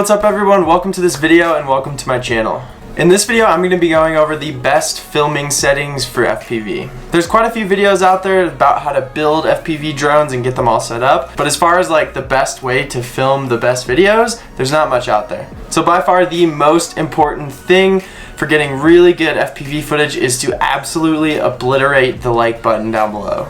what's up everyone? Welcome to this video and welcome to my channel. In this video, I'm going to be going over the best filming settings for FPV. There's quite a few videos out there about how to build FPV drones and get them all set up, but as far as like the best way to film the best videos, there's not much out there. So by far the most important thing for getting really good FPV footage is to absolutely obliterate the like button down below.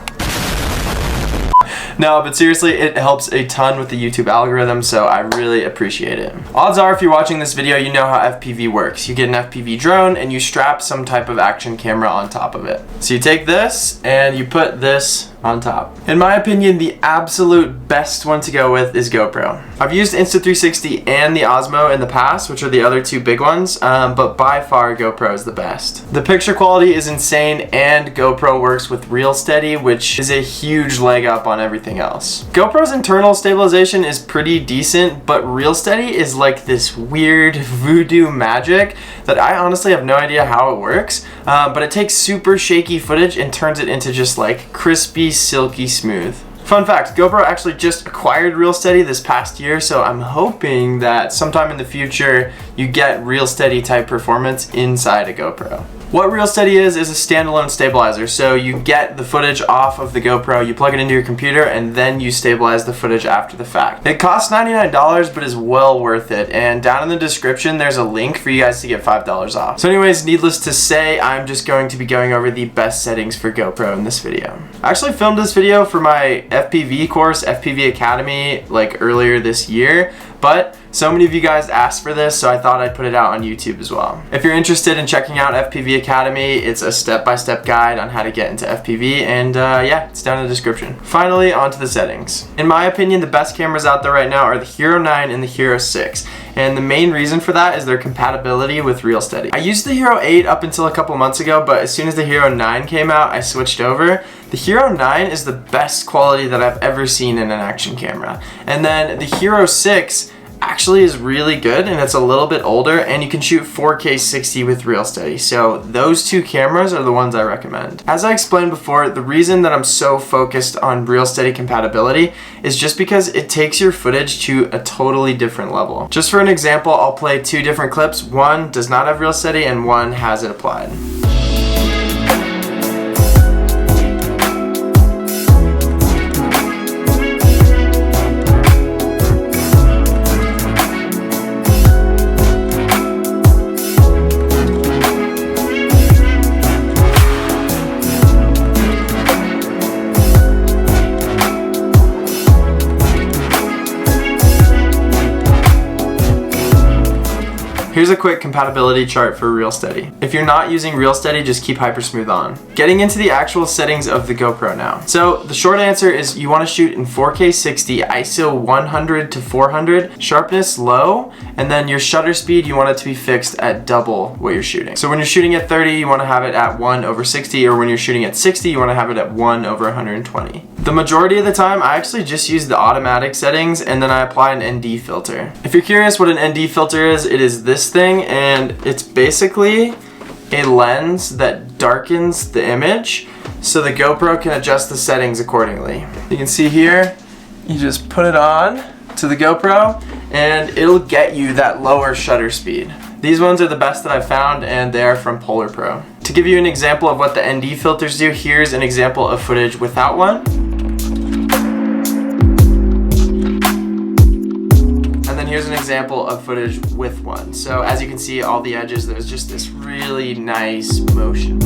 No, but seriously, it helps a ton with the YouTube algorithm, so I really appreciate it. Odds are, if you're watching this video, you know how FPV works. You get an FPV drone and you strap some type of action camera on top of it. So you take this and you put this on top. In my opinion, the absolute best one to go with is GoPro. I've used Insta360 and the Osmo in the past, which are the other two big ones, but by far GoPro is the best. The picture quality is insane and GoPro works with Real Steady, which is a huge leg up on everything else. GoPro's internal stabilization is pretty decent, but Real Steady is like this weird voodoo magic that I honestly have no idea how it works, but it takes super shaky footage and turns it into just like crispy, silky smooth. Fun fact, GoPro actually just acquired Real Steady this past year, so I'm hoping that sometime in the future you get Real Steady type performance inside a GoPro. What Real Steady is a standalone stabilizer, so you get the footage off of the GoPro, you plug it into your computer, and then you stabilize the footage after the fact. It costs $99, but is well worth it, and down in the description there's a link for you guys to get $5 off. So anyways, needless to say, I'm just going to be going over the best settings for GoPro in this video. I actually filmed this video for my FPV course, FPV Academy, like earlier this year, but so many of you guys asked for this, so I thought I'd put it out on YouTube as well. If you're interested in checking out FPV Academy, it's a step-by-step guide on how to get into FPV, and yeah, it's down in the description. Finally, onto the settings. In my opinion, the best cameras out there right now are the Hero 9 and the Hero 6, and the main reason for that is their compatibility with Real Steady. I used the Hero 8 up until a couple months ago, but as soon as the Hero 9 came out, I switched over. The Hero 9 is the best quality that I've ever seen in an action camera, and then the Hero 6 actually is really good, and it's a little bit older, and you can shoot 4K 60 with Real Steady. So those two cameras are the ones I recommend. As I explained before, the reason that I'm so focused on Real Steady compatibility is just because it takes your footage to a totally different level. Just for an example, I'll play two different clips. One does not have Real Steady and one has it applied. Here's a quick compatibility chart for Real Steady. If you're not using Real Steady, just keep Hypersmooth on. Getting into the actual settings of the GoPro now. So the short answer is you want to shoot in 4K 60, ISO 100 to 400, sharpness low, and then your shutter speed, you want it to be fixed at double what you're shooting. So when you're shooting at 30, you want to have it at 1/60, or when you're shooting at 60, you want to have it at 1/120. The majority of the time, I actually just use the automatic settings and then I apply an ND filter. If you're curious what an ND filter is, it is this thing, and it's basically a lens that darkens the image so the GoPro can adjust the settings accordingly. You can see here, you just put it on to the GoPro and it'll get you that lower shutter speed. These ones are the best that I've found, and they are from Polar Pro. To give you an example of what the ND filters do, here's an example of footage without one. Here's an example of footage with one. So as you can see, all the edges, there's just this really nice motion.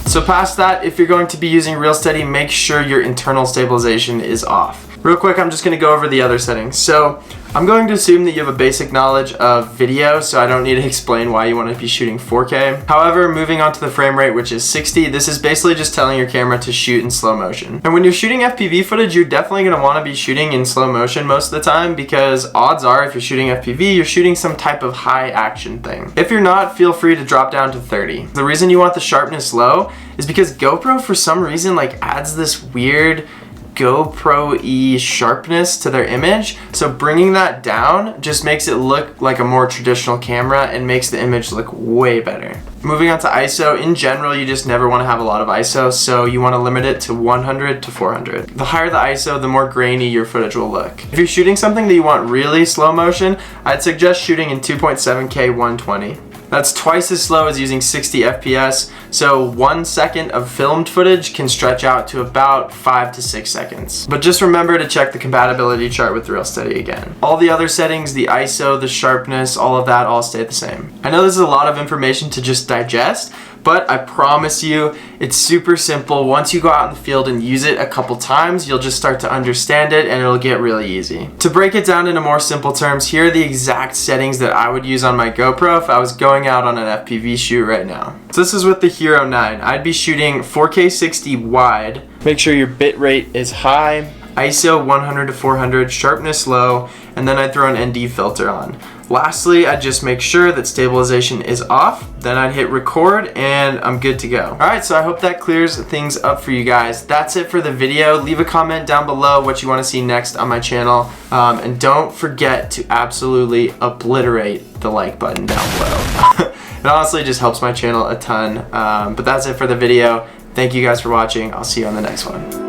So past that, if you're going to be using Real Steady, make sure your internal stabilization is off. Real quick, I'm just going to go over the other settings. So I'm going to assume that you have a basic knowledge of video, so I don't need to explain why you want to be shooting 4K. However, moving on to the frame rate, which is 60, this is basically just telling your camera to shoot in slow motion. And when you're shooting FPV footage, you're definitely going to want to be shooting in slow motion most of the time, because odds are if you're shooting FPV, you're shooting some type of high action thing. If you're not, feel free to drop down to 30. The reason you want the sharpness low is because GoPro, for some reason, like adds this weird GoPro-y sharpness to their image. So bringing that down just makes it look like a more traditional camera and makes the image look way better. Moving on to ISO, in general, you just never want to have a lot of ISO, so you want to limit it to 100 to 400. The higher the ISO, the more grainy your footage will look. If you're shooting something that you want really slow motion, I'd suggest shooting in 2.7K 120. That's twice as slow as using 60 FPS, so 1 second of filmed footage can stretch out to about 5 to 6 seconds. But just remember to check the compatibility chart with Real Steady again. All the other settings, the ISO, the sharpness, all of that all stay the same. I know this is a lot of information to just digest, but I promise you, it's super simple. Once you go out in the field and use it a couple times, you'll just start to understand it and it'll get really easy. To break it down into more simple terms, here are the exact settings that I would use on my GoPro if I was going out on an FPV shoot right now. So this is with the Hero 9. I'd be shooting 4K 60 wide. Make sure your bit rate is high, ISO 100 to 400, sharpness low, and then I'd throw an ND filter on. Lastly, I'd just make sure that stabilization is off, then I'd hit record and I'm good to go. Alright, so I hope that clears things up for you guys. That's it for the video. Leave a comment down below what you want to see next on my channel, and don't forget to absolutely obliterate the like button down below. It honestly just helps my channel a ton, but that's it for the video. Thank you guys for watching. I'll see you on the next one.